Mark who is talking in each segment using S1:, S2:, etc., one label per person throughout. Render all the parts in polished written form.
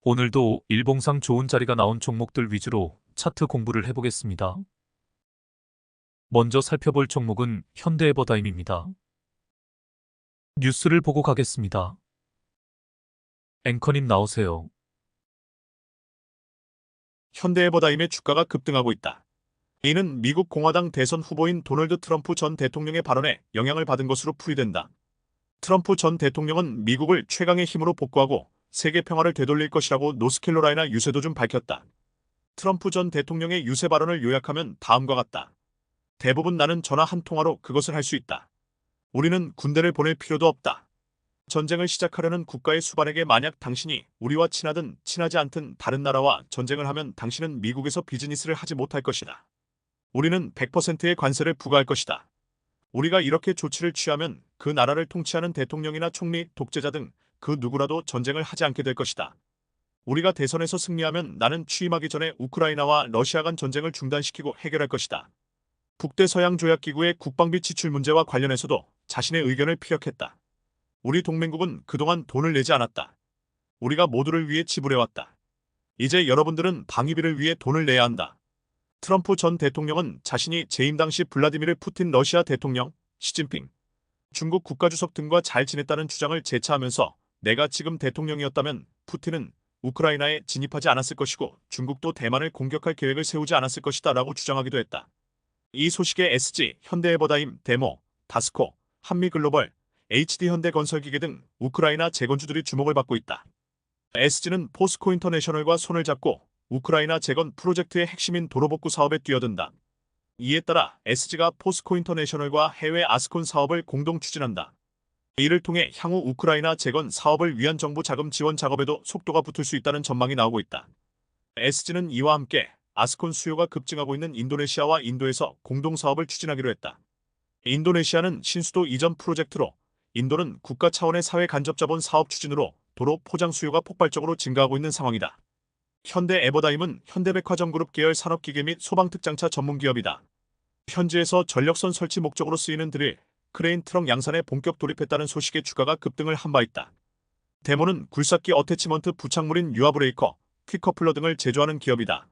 S1: 오늘도 일봉상 좋은 자리가 나온 종목들 위주로 차트 공부를 해보겠습니다. 먼저 살펴볼 종목은 현대에버다임입니다. 뉴스를 보고 가겠습니다. 앵커님 나오세요.
S2: 현대에버다임의 주가가 급등하고 있다. 이는 미국 공화당 대선 후보인 도널드 트럼프 전 대통령의 발언에 영향을 받은 것으로 풀이된다. 트럼프 전 대통령은 미국을 최강의 힘으로 복구하고 세계 평화를 되돌릴 것이라고 노스캐롤라이나 유세도 중 밝혔다. 트럼프 전 대통령의 유세 발언을 요약하면 다음과 같다. 대부분 나는 전화 한 통화로 그것을 할 수 있다. 우리는 군대를 보낼 필요도 없다. 전쟁을 시작하려는 국가의 수반에게 만약 당신이 우리와 친하든 친하지 않든 다른 나라와 전쟁을 하면 당신은 미국에서 비즈니스를 하지 못할 것이다. 우리는 100%의 관세를 부과할 것이다. 우리가 이렇게 조치를 취하면 그 나라를 통치하는 대통령이나 총리, 독재자 등 그 누구라도 전쟁을 하지 않게 될 것이다. 우리가 대선에서 승리하면 나는 취임하기 전에 우크라이나와 러시아 간 전쟁을 중단시키고 해결할 것이다. 북대서양조약기구의 국방비 지출 문제와 관련해서도 자신의 의견을 피력했다. 우리 동맹국은 그동안 돈을 내지 않았다. 우리가 모두를 위해 지불해왔다. 이제 여러분들은 방위비를 위해 돈을 내야 한다. 트럼프 전 대통령은 자신이 재임 당시 블라디미르 푸틴 러시아 대통령, 시진핑, 중국 국가주석 등과 잘 지냈다는 주장을 재차하면서 내가 지금 대통령이었다면 푸틴은 우크라이나에 진입하지 않았을 것이고 중국도 대만을 공격할 계획을 세우지 않았을 것이다 라고 주장하기도 했다. 이 소식에 SG, 현대에버다임, 데모, 다스코, 한미글로벌, HD현대건설기계 등 우크라이나 재건주들이 주목을 받고 있다. SG는 포스코 인터내셔널과 손을 잡고 우크라이나 재건 프로젝트의 핵심인 도로복구 사업에 뛰어든다. 이에 따라 SG가 포스코 인터내셔널과 해외 아스콘 사업을 공동 추진한다. 이를 통해 향후 우크라이나 재건 사업을 위한 정부 자금 지원 작업에도 속도가 붙을 수 있다는 전망이 나오고 있다. SG는 이와 함께 아스콘 수요가 급증하고 있는 인도네시아와 인도에서 공동 사업을 추진하기로 했다. 인도네시아는 신수도 이전 프로젝트로, 인도는 국가 차원의 사회 간접 자본 사업 추진으로 도로 포장 수요가 폭발적으로 증가하고 있는 상황이다. 현대에버다임은 현대백화점그룹 계열 산업기계 및 소방특장차 전문기업이다. 현지에서 전력선 설치 목적으로 쓰이는 드릴, 크레인 트럭 양산에 본격 돌입했다는 소식에 주가가 급등을 한 바 있다. 데모는 굴삭기 어태치먼트 부착물인 유아브레이커, 퀵커플러 등을 제조하는 기업이다.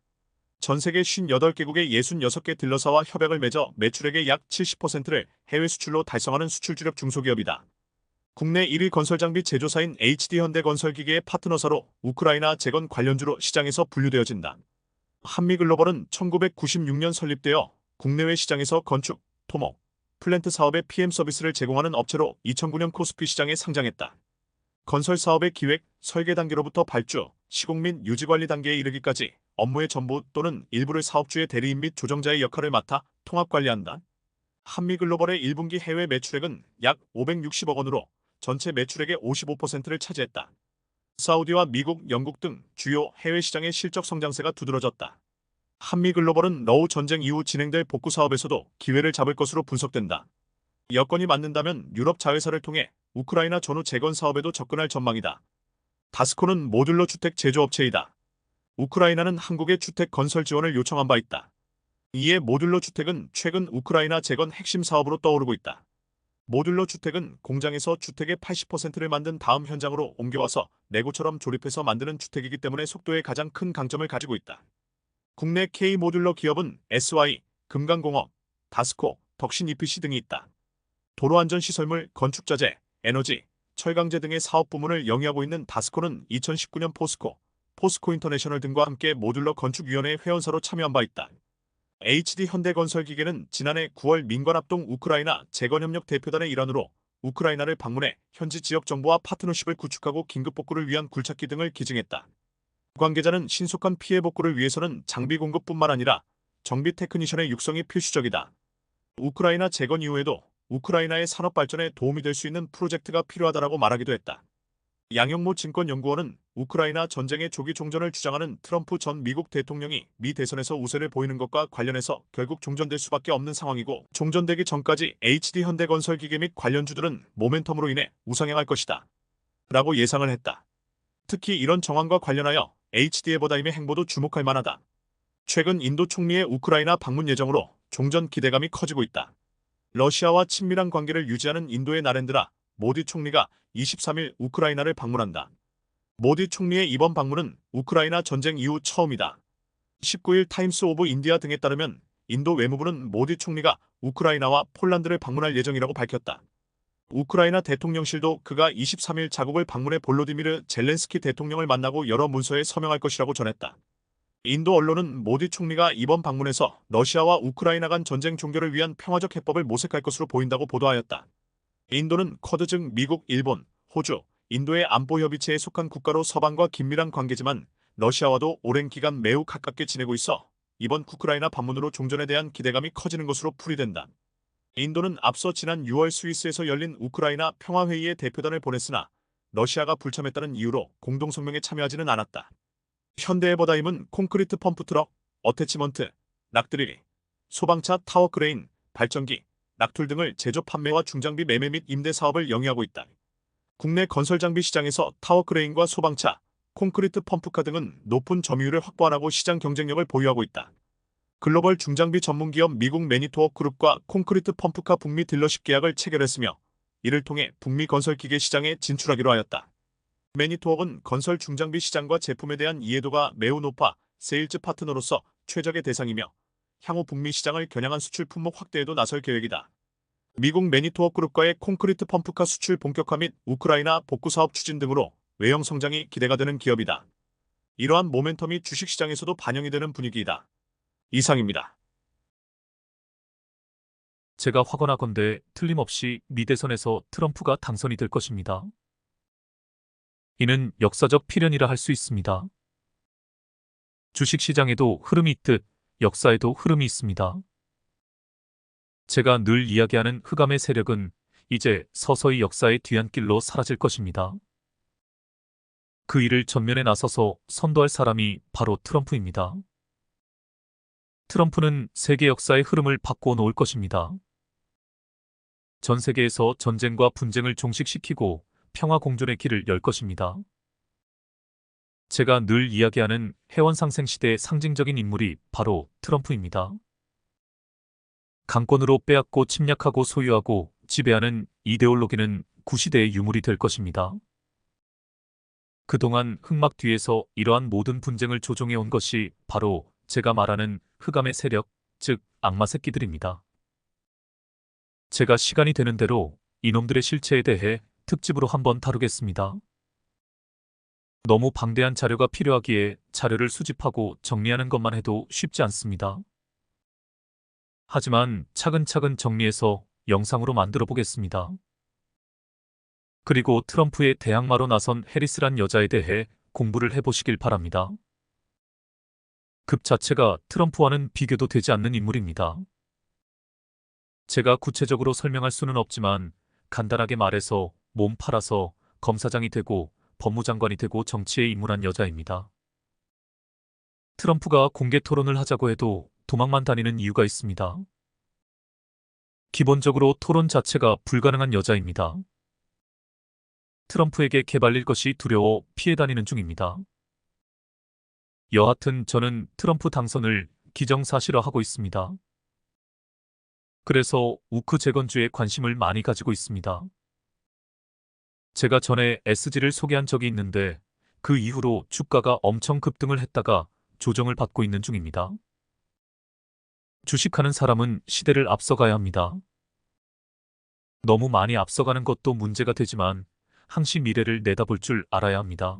S2: 전 세계 58개국의 66개 딜러사와 협약을 맺어 매출액의 약 70%를 해외 수출로 달성하는 수출 주력 중소기업이다. 국내 1위 건설장비 제조사인 HD현대건설기계의 파트너사로 우크라이나 재건 관련주로 시장에서 분류되어진다. 한미글로벌은 1996년 설립되어 국내외 시장에서 건축, 토목, 플랜트 사업의 PM 서비스를 제공하는 업체로 2009년 코스피 시장에 상장했다. 건설 사업의 기획, 설계 단계로부터 발주, 시공 및 유지관리 단계에 이르기까지 업무의 전부 또는 일부를 사업주의 대리인 및 조정자의 역할을 맡아 통합관리한다. 한미글로벌의 1분기 해외 매출액은 약 560억 원으로 전체 매출액의 55%를 차지했다. 사우디와 미국, 영국 등 주요 해외 시장의 실적 성장세가 두드러졌다. 한미글로벌은 러우 전쟁 이후 진행될 복구 사업에서도 기회를 잡을 것으로 분석된다. 여건이 맞는다면 유럽 자회사를 통해 우크라이나 전후 재건 사업에도 접근할 전망이다. 다스코는 모듈러 주택 제조업체이다. 우크라이나는 한국의 주택 건설 지원을 요청한 바 있다. 이에 모듈러 주택은 최근 우크라이나 재건 핵심 사업으로 떠오르고 있다. 모듈러 주택은 공장에서 주택의 80%를 만든 다음 현장으로 옮겨와서 레고처럼 조립해서 만드는 주택이기 때문에 속도에 가장 큰 강점을 가지고 있다. 국내 K 모듈러 기업은 SY, 금강공업, 다스코, 덕신 EPC 등이 있다. 도로안전시설물, 건축자재, 에너지, 철강제 등의 사업 부문을 영위하고 있는 다스코는 2019년 포스코 인터내셔널 등과 함께 모듈러 건축위원회 회원사로 참여한 바 있다. HD현대건설기계는 지난해 9월 민관합동 우크라이나 재건협력 대표단의 일환으로 우크라이나를 방문해 현지 지역 정부와 파트너십을 구축하고 긴급복구를 위한 굴착기 등을 기증했다. 관계자는 신속한 피해 복구를 위해서는 장비 공급뿐만 아니라 정비 테크니션의 육성이 필수적이다. 우크라이나 재건 이후에도 우크라이나의 산업 발전에 도움이 될 수 있는 프로젝트가 필요하다라고 말하기도 했다. 양영모 증권연구원은 우크라이나 전쟁의 조기 종전을 주장하는 트럼프 전 미국 대통령이 미 대선에서 우세를 보이는 것과 관련해서 결국 종전될 수밖에 없는 상황이고 종전되기 전까지 HD현대건설기계 및 관련주들은 모멘텀으로 인해 우상향할 것이다. 라고 예상을 했다. 특히 이런 정황과 관련하여 HD에버다임의 행보도 주목할 만하다. 최근 인도 총리의 우크라이나 방문 예정으로 종전 기대감이 커지고 있다. 러시아와 친밀한 관계를 유지하는 인도의 나렌드라 모디 총리가 23일 우크라이나를 방문한다. 모디 총리의 이번 방문은 우크라이나 전쟁 이후 처음이다. 19일 타임스 오브 인디아 등에 따르면 인도 외무부는 모디 총리가 우크라이나와 폴란드를 방문할 예정이라고 밝혔다. 우크라이나 대통령실도 그가 23일 자국을 방문해 볼로디미르 젤렌스키 대통령을 만나고 여러 문서에 서명할 것이라고 전했다. 인도 언론은 모디 총리가 이번 방문에서 러시아와 우크라이나 간 전쟁 종결을 위한 평화적 해법을 모색할 것으로 보인다고 보도하였다. 인도는 쿼드 즉 미국, 일본, 호주, 인도의 안보협의체에 속한 국가로 서방과 긴밀한 관계지만 러시아와도 오랜 기간 매우 가깝게 지내고 있어 이번 우크라이나 방문으로 종전에 대한 기대감이 커지는 것으로 풀이된다. 인도는 앞서 지난 6월 스위스에서 열린 우크라이나 평화회의에 대표단을 보냈으나 러시아가 불참했다는 이유로 공동성명에 참여하지는 않았다. 현대에버다임은 콘크리트 펌프 트럭, 어태치먼트, 락드릴, 소방차 타워 크레인, 발전기, 락툴 등을 제조 판매와 중장비 매매 및 임대 사업을 영위하고 있다. 국내 건설 장비 시장에서 타워 크레인과 소방차, 콘크리트 펌프카 등은 높은 점유율을 확보 안 하고 시장 경쟁력을 보유하고 있다. 글로벌 중장비 전문기업 미국 매니토워 그룹과 콘크리트 펌프카 북미 딜러십 계약을 체결했으며 이를 통해 북미 건설 기계 시장에 진출하기로 하였다. 매니토워는 건설 중장비 시장과 제품에 대한 이해도가 매우 높아 세일즈 파트너로서 최적의 대상이며 향후 북미 시장을 겨냥한 수출 품목 확대에도 나설 계획이다. 미국 매니토워 그룹과의 콘크리트 펌프카 수출 본격화 및 우크라이나 복구 사업 추진 등으로 외형 성장이 기대가 되는 기업이다. 이러한 모멘텀이 주식시장에서도 반영이 되는 분위기이다. 이상입니다.
S1: 제가 확언하건대 틀림없이 미 대선에서 트럼프가 당선이 될 것입니다. 이는 역사적 필연이라 할 수 있습니다. 주식시장에도 흐름이 있듯 역사에도 흐름이 있습니다. 제가 늘 이야기하는 흑암의 세력은 이제 서서히 역사의 뒤안길로 사라질 것입니다. 그 일을 전면에 나서서 선도할 사람이 바로 트럼프입니다. 트럼프는 세계 역사의 흐름을 바꾸어 놓을 것입니다. 전 세계에서 전쟁과 분쟁을 종식시키고 평화 공존의 길을 열 것입니다. 제가 늘 이야기하는 해원상생 시대의 상징적인 인물이 바로 트럼프입니다. 강권으로 빼앗고 침략하고 소유하고 지배하는 이데올로기는 구시대의 유물이 될 것입니다. 그동안 흑막 뒤에서 이러한 모든 분쟁을 조종해온 것이 바로 제가 말하는 흑암의 세력, 즉 악마 새끼들입니다. 제가 시간이 되는 대로 이놈들의 실체에 대해 특집으로 한번 다루겠습니다. 너무 방대한 자료가 필요하기에 자료를 수집하고 정리하는 것만 해도 쉽지 않습니다. 하지만 차근차근 정리해서 영상으로 만들어 보겠습니다. 그리고 트럼프의 대항마로 나선 해리스란 여자에 대해 공부를 해보시길 바랍니다. 급 자체가 트럼프와는 비교도 되지 않는 인물입니다. 제가 구체적으로 설명할 수는 없지만 간단하게 말해서 몸 팔아서 검사장이 되고 법무장관이 되고 정치에 입문한 여자입니다. 트럼프가 공개 토론을 하자고 해도 도망만 다니는 이유가 있습니다. 기본적으로 토론 자체가 불가능한 여자입니다. 트럼프에게 개발릴 것이 두려워 피해 다니는 중입니다. 여하튼 저는 트럼프 당선을 기정사실화하고 있습니다. 그래서 우크 재건주에 관심을 많이 가지고 있습니다. 제가 전에 SG를 소개한 적이 있는데 그 이후로 주가가 엄청 급등을 했다가 조정을 받고 있는 중입니다. 주식하는 사람은 시대를 앞서가야 합니다. 너무 많이 앞서가는 것도 문제가 되지만 항시 미래를 내다볼 줄 알아야 합니다.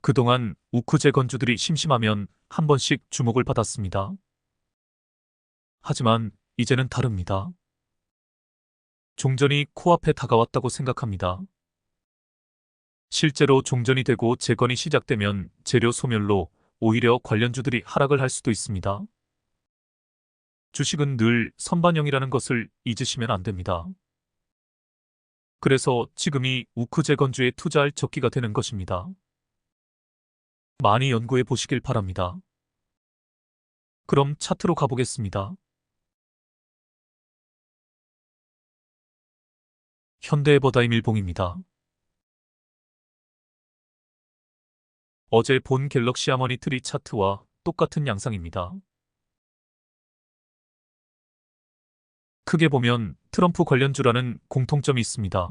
S1: 그동안 우크 재건주들이 심심하면 한 번씩 주목을 받았습니다. 하지만 이제는 다릅니다. 종전이 코앞에 다가왔다고 생각합니다. 실제로 종전이 되고 재건이 시작되면 재료 소멸로 오히려 관련주들이 하락을 할 수도 있습니다. 주식은 늘 선반영이라는 것을 잊으시면 안 됩니다. 그래서 지금이 우크 재건주에 투자할 적기가 되는 것입니다. 많이 연구해 보시길 바랍니다. 그럼 차트로 가보겠습니다. 현대에버다임 일봉입니다. 어제 본 갤럭시 하모니 트리 차트와 똑같은 양상입니다. 크게 보면 트럼프 관련주라는 공통점이 있습니다.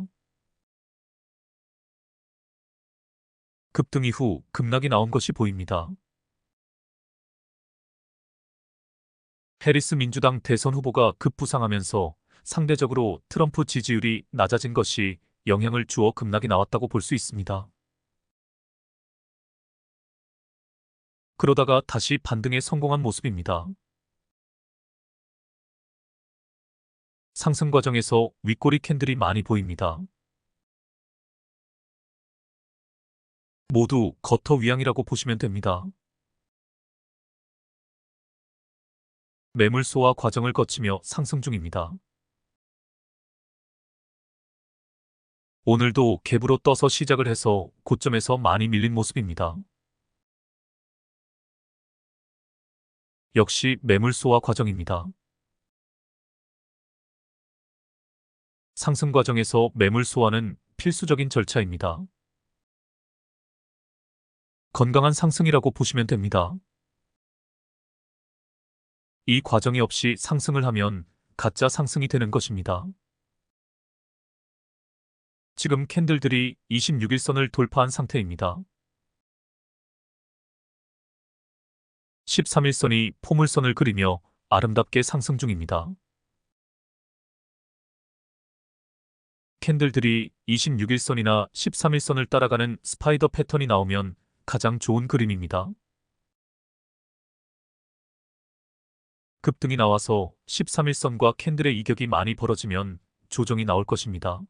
S1: 급등 이후 급락이 나온 것이 보입니다. 해리스 민주당 대선 후보가 급부상하면서 상대적으로 트럼프 지지율이 낮아진 것이 영향을 주어 급락이 나왔다고 볼 수 있습니다. 그러다가 다시 반등에 성공한 모습입니다. 상승 과정에서 윗꼬리 캔들이 많이 보입니다. 모두 거터 위양이라고 보시면 됩니다. 매물 소화 과정을 거치며 상승 중입니다. 오늘도 갭으로 떠서 시작을 해서 고점에서 많이 밀린 모습입니다. 역시 매물 소화 과정입니다. 상승 과정에서 매물 소화는 필수적인 절차입니다. 건강한 상승이라고 보시면 됩니다. 이 과정이 없이 상승을 하면 가짜 상승이 되는 것입니다. 지금 캔들들이 26일선을 돌파한 상태입니다. 13일선이 포물선을 그리며 아름답게 상승 중입니다. 캔들들이 26일선이나 13일선을 따라가는 스파이더 패턴이 나오면 가장 좋은 그림입니다. 급등이 나와서 13일선과 캔들의 이격이 많이 벌어지면 조정이 나올 것입니다.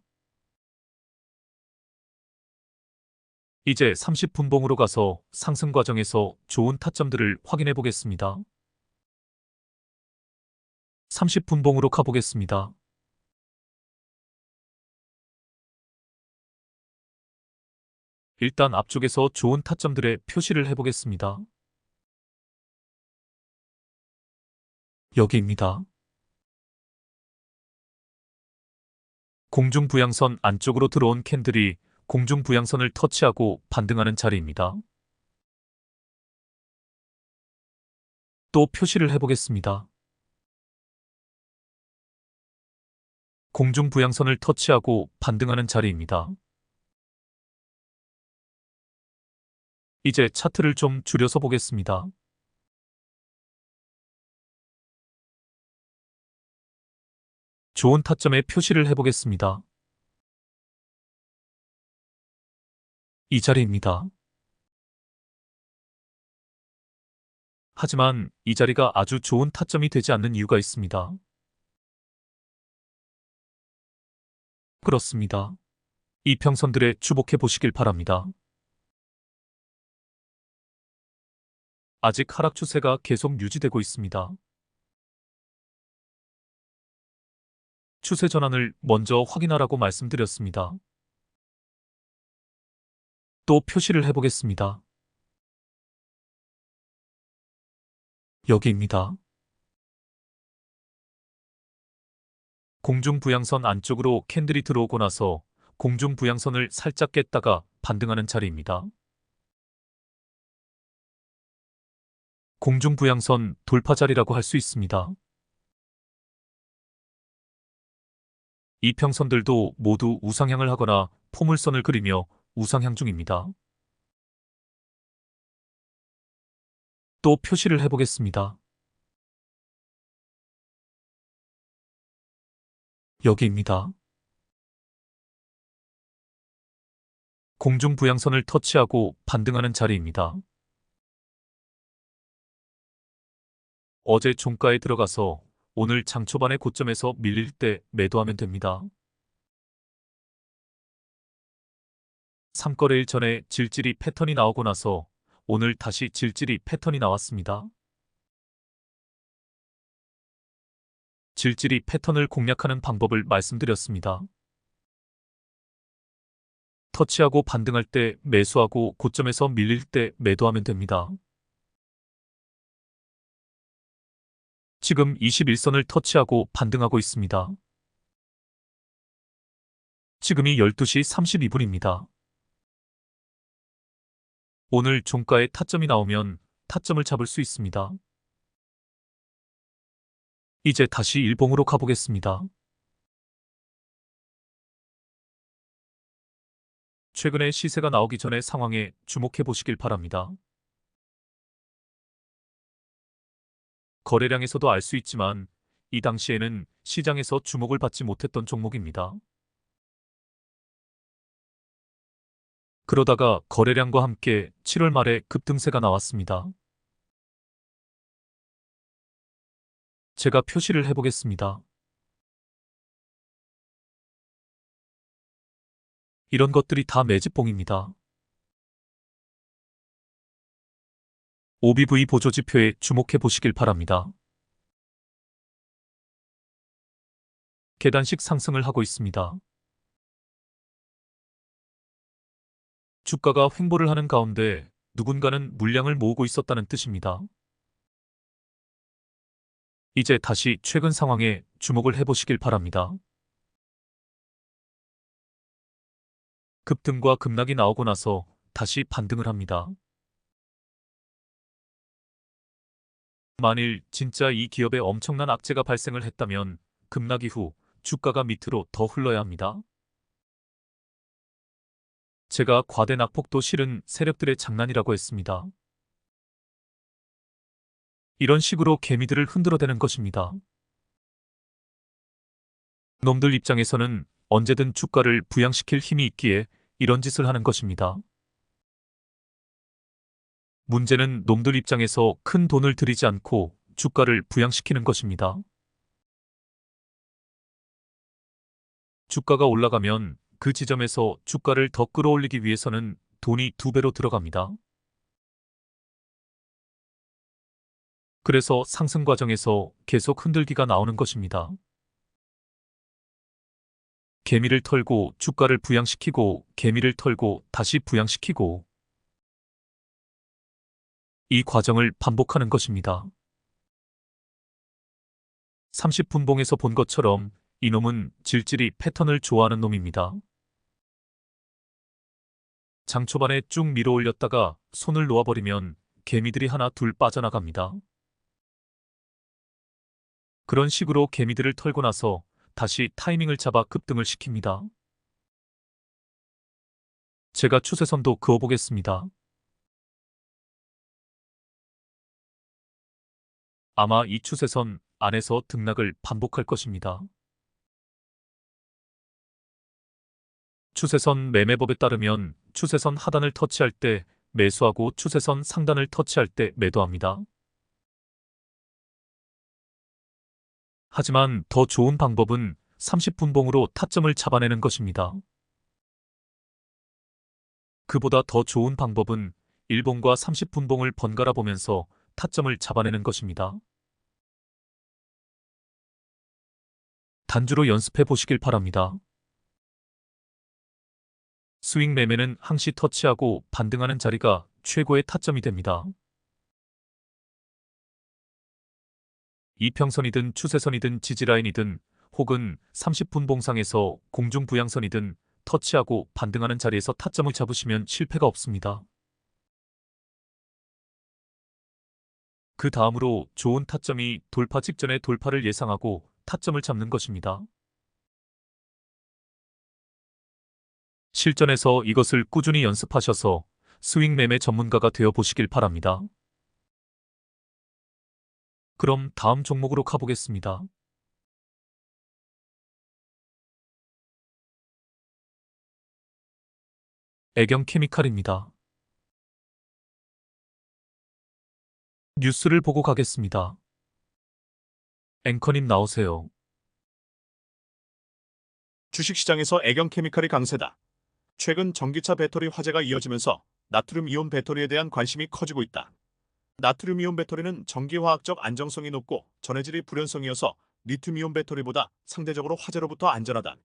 S1: 이제 30분봉으로 가서 상승 과정에서 좋은 타점들을 확인해 보겠습니다. 30분봉으로 가보겠습니다. 일단 앞쪽에서 좋은 타점들의 표시를 해보겠습니다. 여기입니다. 공중부양선 안쪽으로 들어온 캔들이 공중부양선을 터치하고 반등하는 자리입니다. 또 표시를 해보겠습니다. 공중부양선을 터치하고 반등하는 자리입니다. 이제 차트를 좀 줄여서 보겠습니다. 좋은 타점에 표시를 해보겠습니다. 이 자리입니다. 하지만 이 자리가 아주 좋은 타점이 되지 않는 이유가 있습니다. 그렇습니다. 이평선들에 주목해 보시길 바랍니다. 아직 하락 추세가 계속 유지되고 있습니다. 추세 전환을 먼저 확인하라고 말씀드렸습니다. 또 표시를 해보겠습니다. 여기입니다. 공중부양선 안쪽으로 캔들이 들어오고 나서 공중부양선을 살짝 깼다가 반등하는 자리입니다. 공중부양선 돌파 자리라고 할 수 있습니다. 이평선들도 모두 우상향을 하거나 포물선을 그리며 우상향 중입니다. 또 표시를 해보겠습니다. 여기입니다. 공중부양선을 터치하고 반등하는 자리입니다. 어제 종가에 들어가서 오늘 장 초반의 고점에서 밀릴 때 매도하면 됩니다. 3거래일 전에 질질이 패턴이 나오고 나서 오늘 다시 질질이 패턴이 나왔습니다. 질질이 패턴을 공략하는 방법을 말씀드렸습니다. 터치하고 반등할 때 매수하고 고점에서 밀릴 때 매도하면 됩니다. 지금 21선을 터치하고 반등하고 있습니다. 지금이 12시 32분입니다. 오늘 종가에 타점이 나오면 타점을 잡을 수 있습니다. 이제 다시 일봉으로 가보겠습니다. 최근에 시세가 나오기 전의 상황에 주목해 보시길 바랍니다. 거래량에서도 알 수 있지만 이 당시에는 시장에서 주목을 받지 못했던 종목입니다. 그러다가 거래량과 함께 7월 말에 급등세가 나왔습니다. 제가 표시를 해보겠습니다. 이런 것들이 다 매집봉입니다. OBV 보조지표에 주목해 보시길 바랍니다. 계단식 상승을 하고 있습니다. 주가가 횡보를 하는 가운데 누군가는 물량을 모으고 있었다는 뜻입니다. 이제 다시 최근 상황에 주목을 해보시길 바랍니다. 급등과 급락이 나오고 나서 다시 반등을 합니다. 만일 진짜 이 기업에 엄청난 악재가 발생을 했다면 급락 이후 주가가 밑으로 더 흘러야 합니다. 제가 과대 낙폭도 실은 세력들의 장난이라고 했습니다. 이런 식으로 개미들을 흔들어대는 것입니다. 놈들 입장에서는 언제든 주가를 부양시킬 힘이 있기에 이런 짓을 하는 것입니다. 문제는 놈들 입장에서 큰 돈을 들이지 않고 주가를 부양시키는 것입니다. 주가가 올라가면 그 지점에서 주가를 더 끌어올리기 위해서는 돈이 2배로 들어갑니다. 그래서 상승 과정에서 계속 흔들기가 나오는 것입니다. 개미를 털고 주가를 부양시키고 개미를 털고 다시 부양시키고 이 과정을 반복하는 것입니다. 30분봉에서 본 것처럼 이놈은 질질이 패턴을 좋아하는 놈입니다. 장 초반에 쭉 밀어 올렸다가 손을 놓아버리면 개미들이 하나 둘 빠져나갑니다. 그런 식으로 개미들을 털고 나서 다시 타이밍을 잡아 급등을 시킵니다. 제가 추세선도 그어보겠습니다. 아마 이 추세선 안에서 등락을 반복할 것입니다. 추세선 매매법에 따르면 추세선 하단을 터치할 때 매수하고 추세선 상단을 터치할 때 매도합니다. 하지만 더 좋은 방법은 30분봉으로 타점을 잡아내는 것입니다. 그보다 더 좋은 방법은 일봉과 30분봉을 번갈아 보면서 타점을 잡아내는 것입니다. 단주로 연습해 보시길 바랍니다. 스윙 매매는 항시 터치하고 반등하는 자리가 최고의 타점이 됩니다. 이평선이든 추세선이든 지지라인이든 혹은 30분봉상에서 공중부양선이든 터치하고 반등하는 자리에서 타점을 잡으시면 실패가 없습니다. 그 다음으로 좋은 타점이 돌파 직전에 돌파를 예상하고 타점을 잡는 것입니다. 실전에서 이것을 꾸준히 연습하셔서 스윙 매매 전문가가 되어 보시길 바랍니다. 그럼 다음 종목으로 가보겠습니다. 애경케미칼입니다. 뉴스를 보고 가겠습니다. 앵커님 나오세요.
S2: 주식시장에서 애경케미칼이 강세다. 최근 전기차 배터리 화재가 이어지면서 나트륨 이온 배터리에 대한 관심이 커지고 있다. 나트륨 이온 배터리는 전기화학적 안정성이 높고 전해질이 불연성이어서 리튬 이온 배터리보다 상대적으로 화재로부터 안전하다.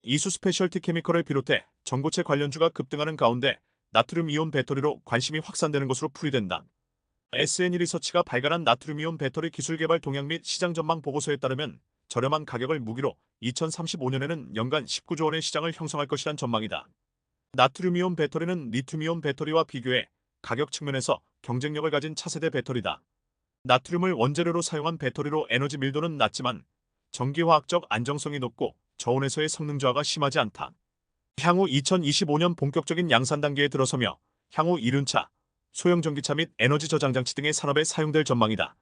S2: 이수 스페셜티 케미컬을 비롯해 전고체 관련주가 급등하는 가운데 나트륨 이온 배터리로 관심이 확산되는 것으로 풀이된다. SNE 리서치가 발간한 나트륨 이온 배터리 기술 개발 동향 및 시장 전망 보고서에 따르면 저렴한 가격을 무기로 2035년에는 연간 19조 원의 시장을 형성할 것이란 전망이다. 나트륨 이온 배터리는 리튬 이온 배터리와 비교해 가격 측면에서 경쟁력을 가진 차세대 배터리다. 나트륨을 원재료로 사용한 배터리로 에너지 밀도는 낮지만 전기화학적 안정성이 높고 저온에서의 성능 저하가 심하지 않다. 향후 2025년 본격적인 양산 단계에 들어서며 향후 이륜차, 소형 전기차 및 에너지 저장 장치 등의 산업에 사용될 전망이다.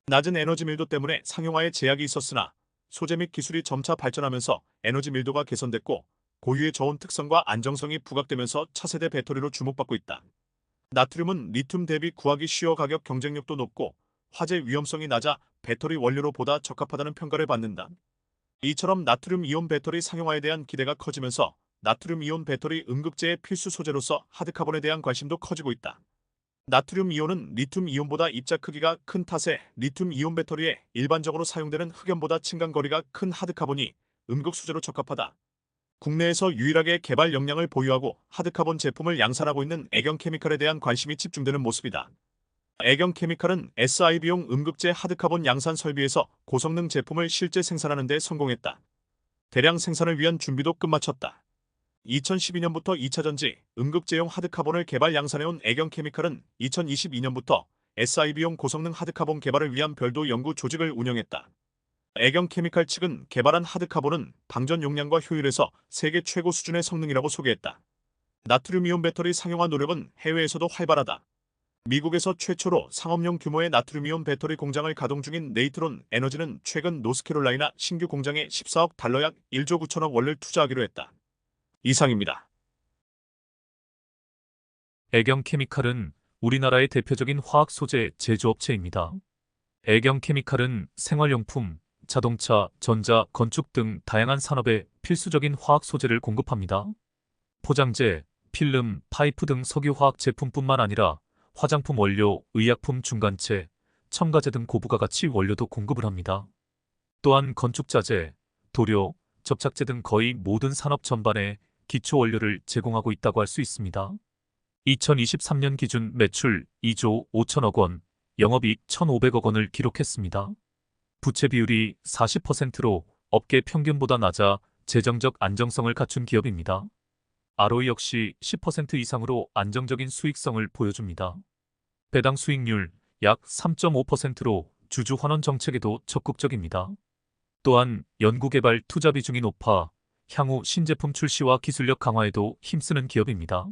S2: 낮은 에너지 밀도 때문에 상용화에 제약이 있었으나 소재 및 기술이 점차 발전하면서 에너지 밀도가 개선됐고 고유의 저온 특성과 안정성이 부각되면서 차세대 배터리로 주목받고 있다. 나트륨은 리튬 대비 구하기 쉬워 가격 경쟁력도 높고 화재 위험성이 낮아 배터리 원료로 보다 적합하다는 평가를 받는다. 이처럼 나트륨 이온 배터리 상용화에 대한 기대가 커지면서 나트륨 이온 배터리 응급제의 필수 소재로서 하드카본에 대한 관심도 커지고 있다. 나트륨 이온은 리튬 이온보다 입자 크기가 큰 탓에 리튬 이온 배터리에 일반적으로 사용되는 흑연보다 층간거리가 큰 하드카본이 응급 소재로 적합하다. 국내에서 유일하게 개발 역량을 보유하고 하드카본 제품을 양산하고 있는 애경케미칼에 대한 관심이 집중되는 모습이다. 애경케미칼은 SIB용 응급제 하드카본 양산 설비에서 고성능 제품을 실제 생산하는 데 성공했다. 대량 생산을 위한 준비도 끝마쳤다. 2012년부터 2차전지 응급제용 하드카본을 개발 양산해온 애경케미칼은 2022년부터 SIB용 고성능 하드카본 개발을 위한 별도 연구 조직을 운영했다. 애경케미칼 측은 개발한 하드카본은 방전 용량과 효율에서 세계 최고 수준의 성능이라고 소개했다. 나트륨이온 배터리 상용화 노력은 해외에서도 활발하다. 미국에서 최초로 상업용 규모의 나트륨이온 배터리 공장을 가동 중인 네이트론 에너지는 최근 노스캐롤라이나 신규 공장에 14억 달러 약 1조 9천억 원을 투자하기로 했다. 이상입니다.
S1: 애경케미칼은 우리나라의 대표적인 화학 소재 제조업체입니다. 애경케미칼은 생활용품, 자동차, 전자, 건축 등 다양한 산업에 필수적인 화학 소재를 공급합니다. 포장재, 필름, 파이프 등 석유화학 제품뿐만 아니라 화장품 원료, 의약품 중간체, 첨가제 등 고부가 가치 원료도 공급을 합니다. 또한 건축자재, 도료, 접착제 등 거의 모든 산업 전반에 기초 원료를 제공하고 있다고 할 수 있습니다. 2023년 기준 매출 2조 5천억 원, 영업이익 1,500억 원을 기록했습니다. 부채 비율이 40%로 업계 평균보다 낮아 재정적 안정성을 갖춘 기업입니다. ROE 역시 10% 이상으로 안정적인 수익성을 보여줍니다. 배당 수익률 약 3.5%로 주주 환원 정책에도 적극적입니다. 또한 연구개발 투자 비중이 높아 향후 신제품 출시와 기술력 강화에도 힘쓰는 기업입니다.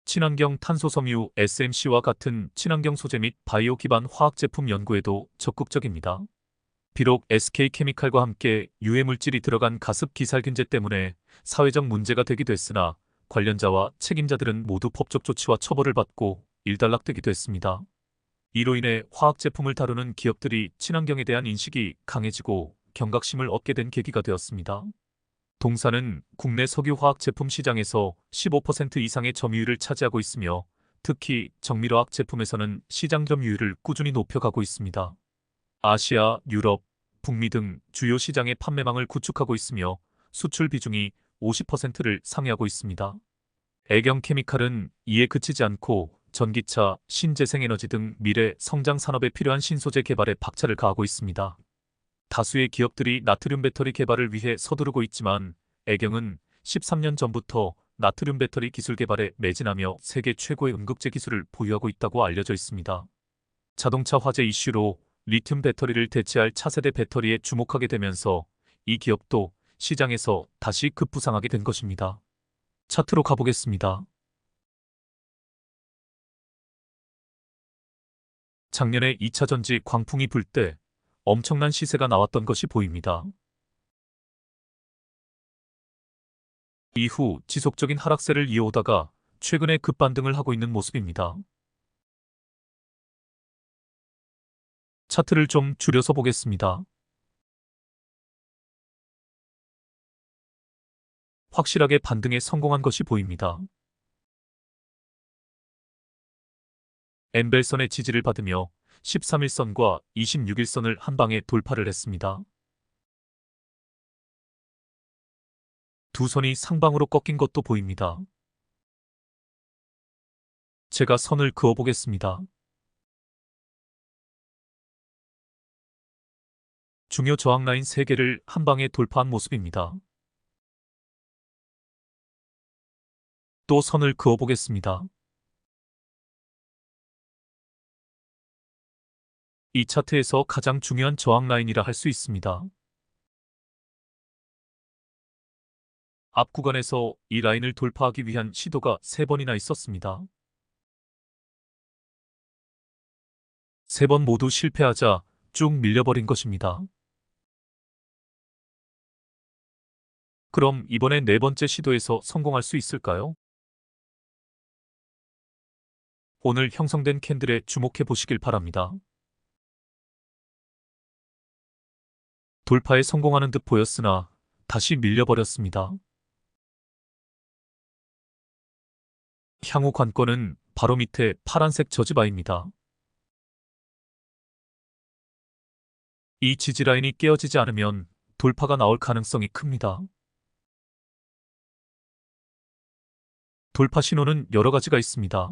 S1: 친환경 탄소섬유 SMC와 같은 친환경 소재 및 바이오 기반 화학 제품 연구에도 적극적입니다. 비록 SK케미칼과 함께 유해 물질이 들어간 가습 기살균제 때문에 사회적 문제가 되기도 했으나 관련자와 책임자들은 모두 법적 조치와 처벌을 받고 일단락되기도 했습니다. 이로 인해 화학 제품을 다루는 기업들이 친환경에 대한 인식이 강해지고 경각심을 얻게 된 계기가 되었습니다. 동사는 국내 석유화학 제품 시장에서 15% 이상의 점유율을 차지하고 있으며 특히 정밀화학 제품에서는 시장 점유율을 꾸준히 높여가고 있습니다. 아시아, 유럽, 북미 등 주요 시장의 판매망을 구축하고 있으며 수출 비중이 50%를 상회하고 있습니다. 애경케미칼은 이에 그치지 않고 전기차, 신재생에너지 등 미래 성장 산업에 필요한 신소재 개발에 박차를 가하고 있습니다. 다수의 기업들이 나트륨 배터리 개발을 위해 서두르고 있지만 애경은 13년 전부터 나트륨 배터리 기술 개발에 매진하며 세계 최고의 응급제 기술을 보유하고 있다고 알려져 있습니다. 자동차 화재 이슈로 리튬 배터리를 대체할 차세대 배터리에 주목하게 되면서 이 기업도 시장에서 다시 급부상하게 된 것입니다. 차트로 가보겠습니다. 작년에 2차전지 광풍이 불 때 엄청난 시세가 나왔던 것이 보입니다. 이후 지속적인 하락세를 이어오다가 최근에 급반등을 하고 있는 모습입니다. 차트를 좀 줄여서 보겠습니다. 확실하게 반등에 성공한 것이 보입니다. 엠벨선의 지지를 받으며 13일선과 26일선을 한 방에 돌파를 했습니다. 두 선이 상방으로 꺾인 것도 보입니다. 제가 선을 그어보겠습니다. 중요 저항 라인 3개를 한 방에 돌파한 모습입니다. 또 선을 그어보겠습니다. 이 차트에서 가장 중요한 저항 라인이라 할 수 있습니다. 앞 구간에서 이 라인을 돌파하기 위한 시도가 3번이나 있었습니다. 3번 모두 실패하자 쭉 밀려버린 것입니다. 그럼 이번에 4번째 시도에서 성공할 수 있을까요? 오늘 형성된 캔들에 주목해 보시길 바랍니다. 돌파에 성공하는 듯 보였으나 다시 밀려버렸습니다. 향후 관건은 바로 밑에 파란색 저지바입니다. 이 지지라인이 깨어지지 않으면 돌파가 나올 가능성이 큽니다. 돌파 신호는 여러 가지가 있습니다.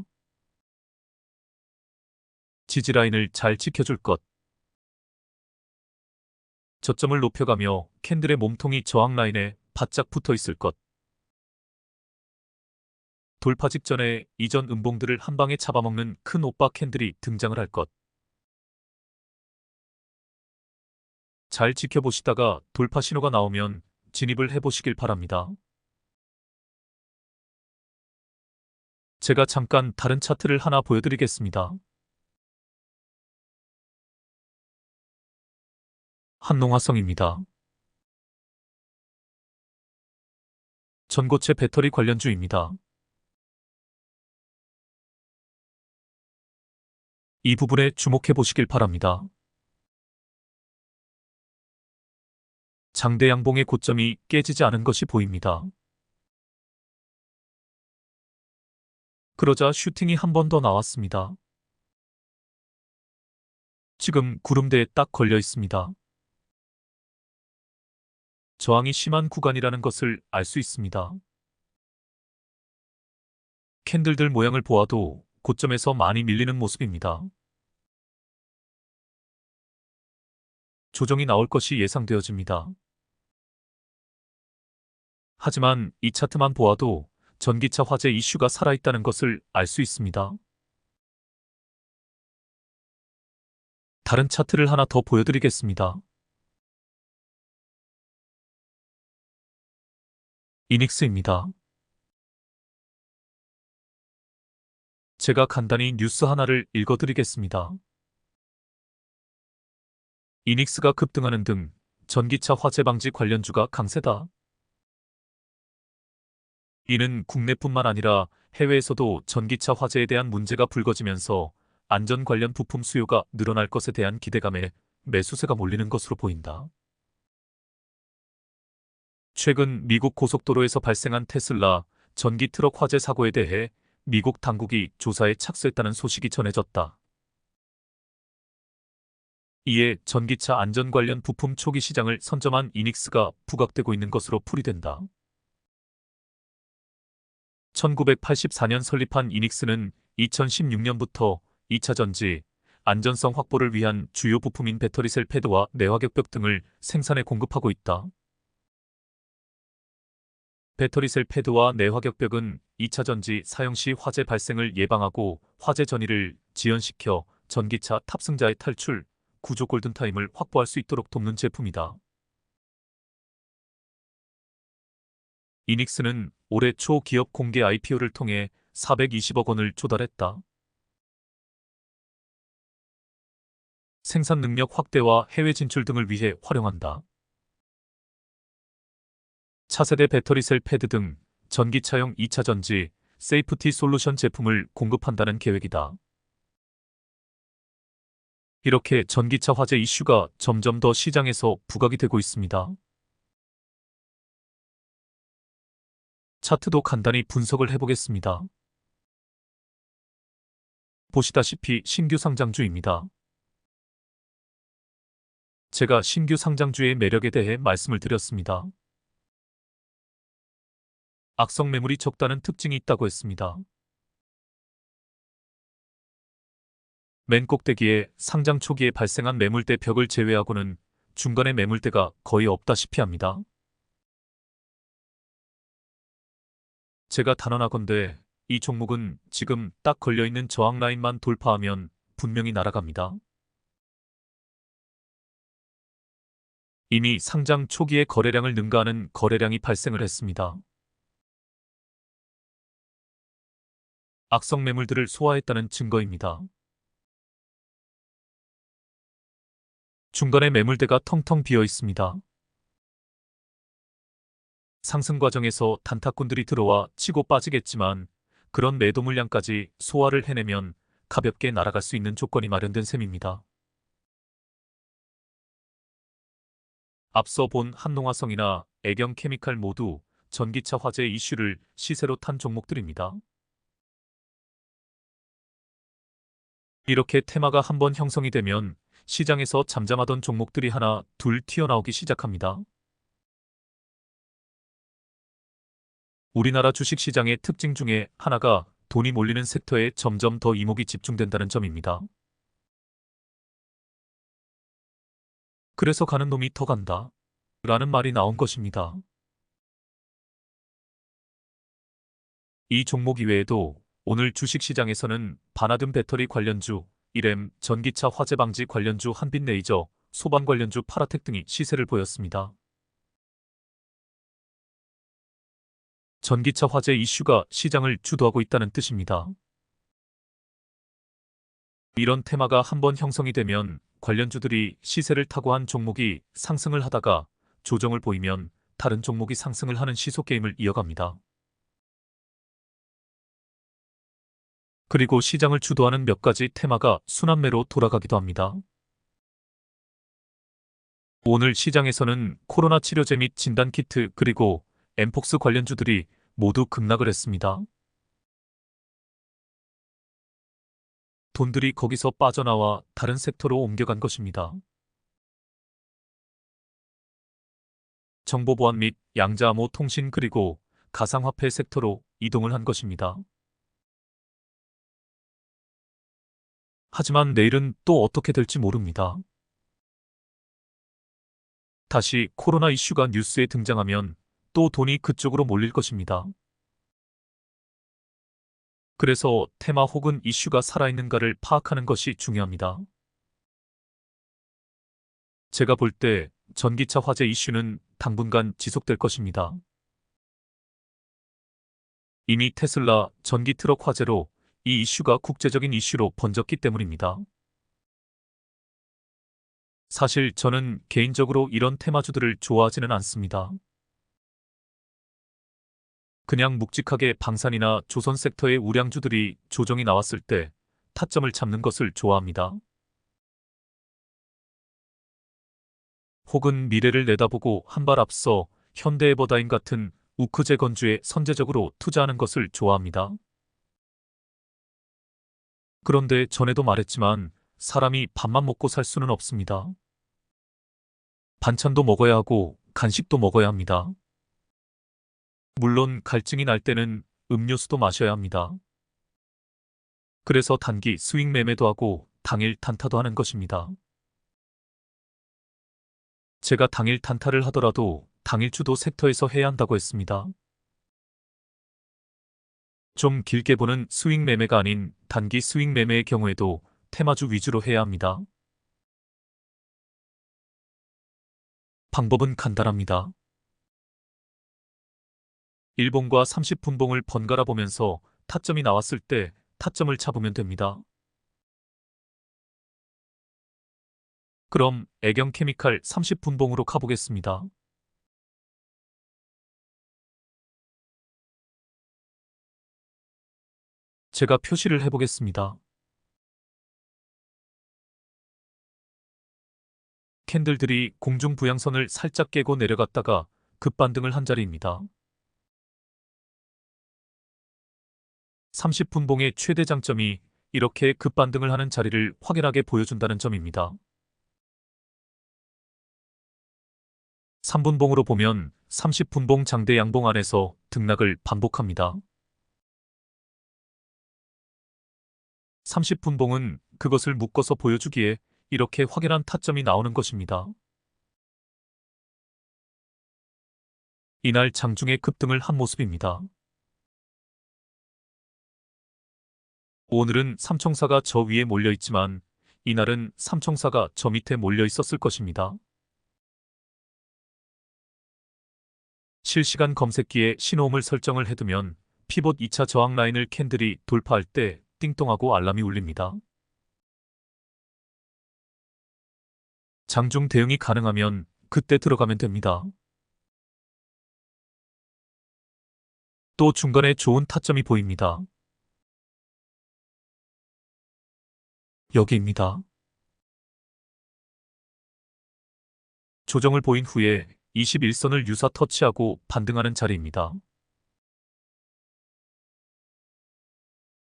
S1: 지지라인을 잘 지켜줄 것. 저점을 높여가며 캔들의 몸통이 저항 라인에 바짝 붙어 있을 것. 돌파 직전에 이전 음봉들을 한 방에 잡아먹는 큰 오빠 캔들이 등장을 할 것. 잘 지켜보시다가 돌파 신호가 나오면 진입을 해보시길 바랍니다. 제가 잠깐 다른 차트를 하나 보여드리겠습니다. 한농화성입니다. 전고체 배터리 관련주입니다. 이 부분에 주목해 보시길 바랍니다. 장대 양봉의 고점이 깨지지 않은 것이 보입니다. 그러자 슈팅이 한 번 더 나왔습니다. 지금 구름대에 딱 걸려 있습니다. 저항이 심한 구간이라는 것을 알 수 있습니다. 캔들들 모양을 보아도 고점에서 많이 밀리는 모습입니다. 조정이 나올 것이 예상되어집니다. 하지만 이 차트만 보아도 전기차 화재 이슈가 살아있다는 것을 알 수 있습니다. 다른 차트를 하나 더 보여드리겠습니다. 이닉스입니다. 제가 간단히 뉴스 하나를 읽어드리겠습니다. 이닉스가 급등하는 등 전기차 화재 방지 관련주가 강세다. 이는 국내뿐만 아니라 해외에서도 전기차 화재에 대한 문제가 불거지면서 안전 관련 부품 수요가 늘어날 것에 대한 기대감에 매수세가 몰리는 것으로 보인다. 최근 미국 고속도로에서 발생한 테슬라 전기 트럭 화재 사고에 대해 미국 당국이 조사에 착수했다는 소식이 전해졌다. 이에 전기차 안전 관련 부품 초기 시장을 선점한 이닉스가 부각되고 있는 것으로 풀이된다. 1984년 설립한 이닉스는 2016년부터 2차 전지, 안전성 확보를 위한 주요 부품인 배터리셀 패드와 내화격벽 등을 생산해 공급하고 있다. 배터리셀 패드와 내화격벽은 2차 전지 사용 시 화재 발생을 예방하고 화재 전이를 지연시켜 전기차 탑승자의 탈출, 구조 골든타임을 확보할 수 있도록 돕는 제품이다. 이닉스는 올해 초 기업 공개 IPO를 통해 420억 원을 조달했다. 생산 능력 확대와 해외 진출 등을 위해 활용한다. 차세대 배터리셀 패드 등 전기차용 2차 전지, 세이프티 솔루션 제품을 공급한다는 계획이다. 이렇게 전기차 화재 이슈가 점점 더 시장에서 부각이 되고 있습니다. 차트도 간단히 분석을 해보겠습니다. 보시다시피 신규 상장주입니다. 제가 신규 상장주의 매력에 대해 말씀을 드렸습니다. 악성 매물이 적다는 특징이 있다고 했습니다. 맨 꼭대기에 상장 초기에 발생한 매물대 벽을 제외하고는 중간에 매물대가 거의 없다시피 합니다. 제가 단언하건대 이 종목은 지금 딱 걸려있는 저항 라인만 돌파하면 분명히 날아갑니다. 이미 상장 초기에 거래량을 능가하는 거래량이 발생을 했습니다. 악성 매물들을 소화했다는 증거입니다. 중간에 매물대가 텅텅 비어 있습니다. 상승 과정에서 단타꾼들이 들어와 치고 빠지겠지만 그런 매도 물량까지 소화를 해내면 가볍게 날아갈 수 있는 조건이 마련된 셈입니다. 앞서 본 한농화성이나 애경케미칼 모두 전기차 화재 이슈를 시세로 탄 종목들입니다. 이렇게 테마가 한번 형성이 되면 시장에서 잠잠하던 종목들이 하나, 둘 튀어나오기 시작합니다. 우리나라 주식시장의 특징 중에 하나가 돈이 몰리는 섹터에 점점 더 이목이 집중된다는 점입니다. 그래서 가는 놈이 더 간다. 라는 말이 나온 것입니다. 이 종목 이외에도 오늘 주식시장에서는 바나든 배터리 관련주, 이램, 전기차 화재 방지 관련주 한빛레이저, 소방 관련주 파라텍 등이 시세를 보였습니다. 전기차 화재 이슈가 시장을 주도하고 있다는 뜻입니다. 이런 테마가 한번 형성이 되면 관련주들이 시세를 타고 한 종목이 상승을 하다가 조정을 보이면 다른 종목이 상승을 하는 시소 게임을 이어갑니다. 그리고 시장을 주도하는 몇 가지 테마가 순환매로 돌아가기도 합니다. 오늘 시장에서는 코로나 치료제 및 진단키트 그리고 엠폭스 관련주들이 모두 급락을 했습니다. 돈들이 거기서 빠져나와 다른 섹터로 옮겨간 것입니다. 정보보안 및 양자암호 통신 그리고 가상화폐 섹터로 이동을 한 것입니다. 하지만 내일은 또 어떻게 될지 모릅니다. 다시 코로나 이슈가 뉴스에 등장하면 또 돈이 그쪽으로 몰릴 것입니다. 그래서 테마 혹은 이슈가 살아있는가를 파악하는 것이 중요합니다. 제가 볼 때 전기차 화재 이슈는 당분간 지속될 것입니다. 이미 테슬라 전기 트럭 화재로 이 이슈가 국제적인 이슈로 번졌기 때문입니다. 사실 저는 개인적으로 이런 테마주들을 좋아하지는 않습니다. 그냥 묵직하게 방산이나 조선 섹터의 우량주들이 조정이 나왔을 때 타점을 잡는 것을 좋아합니다. 혹은 미래를 내다보고 한 발 앞서 현대에버다임 같은 우크제건주에 선제적으로 투자하는 것을 좋아합니다. 그런데 전에도 말했지만 사람이 밥만 먹고 살 수는 없습니다. 반찬도 먹어야 하고 간식도 먹어야 합니다. 물론 갈증이 날 때는 음료수도 마셔야 합니다. 그래서 단기 스윙 매매도 하고 당일 단타도 하는 것입니다. 제가 당일 단타를 하더라도 당일주도 섹터에서 해야 한다고 했습니다. 좀 길게 보는 스윙 매매가 아닌 단기 스윙 매매의 경우에도 테마주 위주로 해야 합니다. 방법은 간단합니다. 일봉과 30분봉을 번갈아 보면서 타점이 나왔을 때 타점을 잡으면 됩니다. 그럼 애경케미칼 30분봉으로 가보겠습니다. 제가 표시를 해보겠습니다. 캔들들이 공중 부양선을 살짝 깨고 내려갔다가 급반등을 한 자리입니다. 30분봉의 최대 장점이 이렇게 급반등을 하는 자리를 확연하게 보여준다는 점입니다. 3분봉으로 보면 30분봉 장대 양봉 안에서 등락을 반복합니다. 30분봉은 그것을 묶어서 보여주기에 이렇게 확연한 타점이 나오는 것입니다. 이날 장중에 급등을 한 모습입니다. 오늘은 삼총사가 저 위에 몰려 있지만 이날은 삼총사가 저 밑에 몰려 있었을 것입니다. 실시간 검색기에 신호음을 설정을 해두면 피봇 2차 저항 라인을 캔들이 돌파할 때 띵동하고 알람이 울립니다. 장중 대응이 가능하면 그때 들어가면 됩니다. 또 중간에 좋은 타점이 보입니다. 여기입니다. 조정을 보인 후에 21선을 유사 터치하고 반등하는 자리입니다.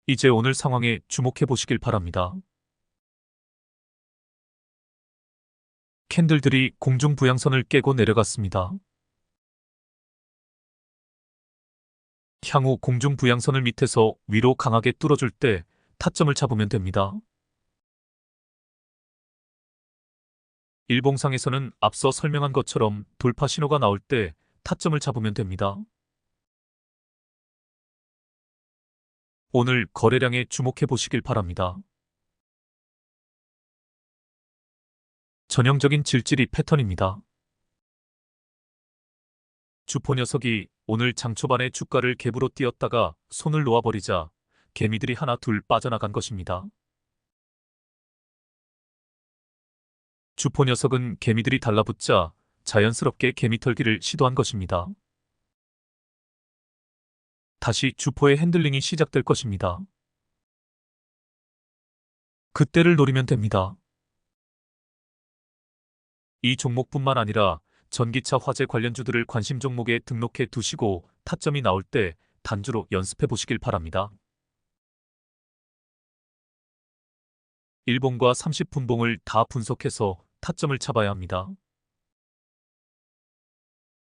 S1: 이제 오늘 상황에 주목해 보시길 바랍니다. 캔들들이 공중 부양선을 깨고 내려갔습니다. 향후 공중 부양선을 밑에서 위로 강하게 뚫어줄 때 타점을 잡으면 됩니다. 일봉상에서는 앞서 설명한 것처럼 돌파 신호가 나올 때 타점을 잡으면 됩니다. 오늘 거래량에 주목해 보시길 바랍니다. 전형적인 질질이 패턴입니다. 주포 녀석이 오늘 장 초반에 주가를 갭으로 띄었다가 손을 놓아버리자 개미들이 하나 둘 빠져나간 것입니다. 주포 녀석은 개미들이 달라붙자 자연스럽게 개미털기를 시도한 것입니다. 다시 주포의 핸들링이 시작될 것입니다. 그때를 노리면 됩니다. 이 종목뿐만 아니라 전기차 화재 관련주들을 관심 종목에 등록해 두시고 타점이 나올 때 단주로 연습해 보시길 바랍니다. 일봉과 30분봉을 다 분석해서 타점을 잡아야 합니다.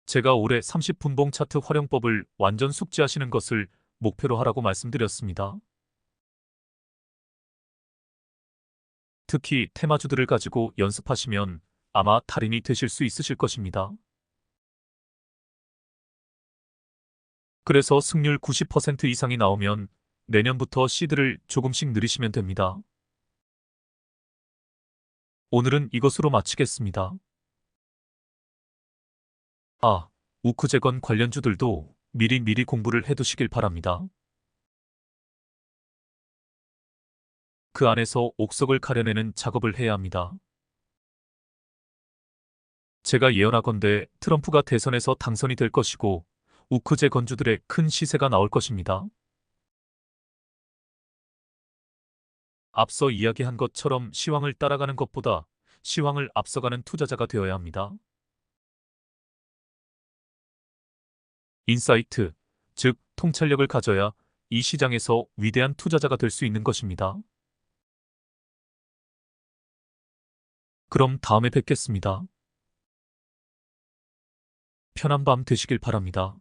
S1: 제가 올해 30분봉 차트 활용법을 완전 숙지하시는 것을 목표로 하라고 말씀드렸습니다. 특히 테마주들을 가지고 연습하시면 아마 달인이 되실 수 있으실 것입니다. 그래서 승률 90% 이상이 나오면 내년부터 시드를 조금씩 늘리시면 됩니다. 오늘은 이것으로 마치겠습니다. 우크제건 관련주들도 미리 공부를 해두시길 바랍니다. 그 안에서 옥석을 가려내는 작업을 해야 합니다. 제가 예언하건대 트럼프가 대선에서 당선이 될 것이고 우크제 건주들의 큰 시세가 나올 것입니다. 앞서 이야기한 것처럼 시황을 따라가는 것보다 시황을 앞서가는 투자자가 되어야 합니다. 인사이트, 즉 통찰력을 가져야 이 시장에서 위대한 투자자가 될 수 있는 것입니다. 그럼 다음에 뵙겠습니다. 편한 밤 되시길 바랍니다.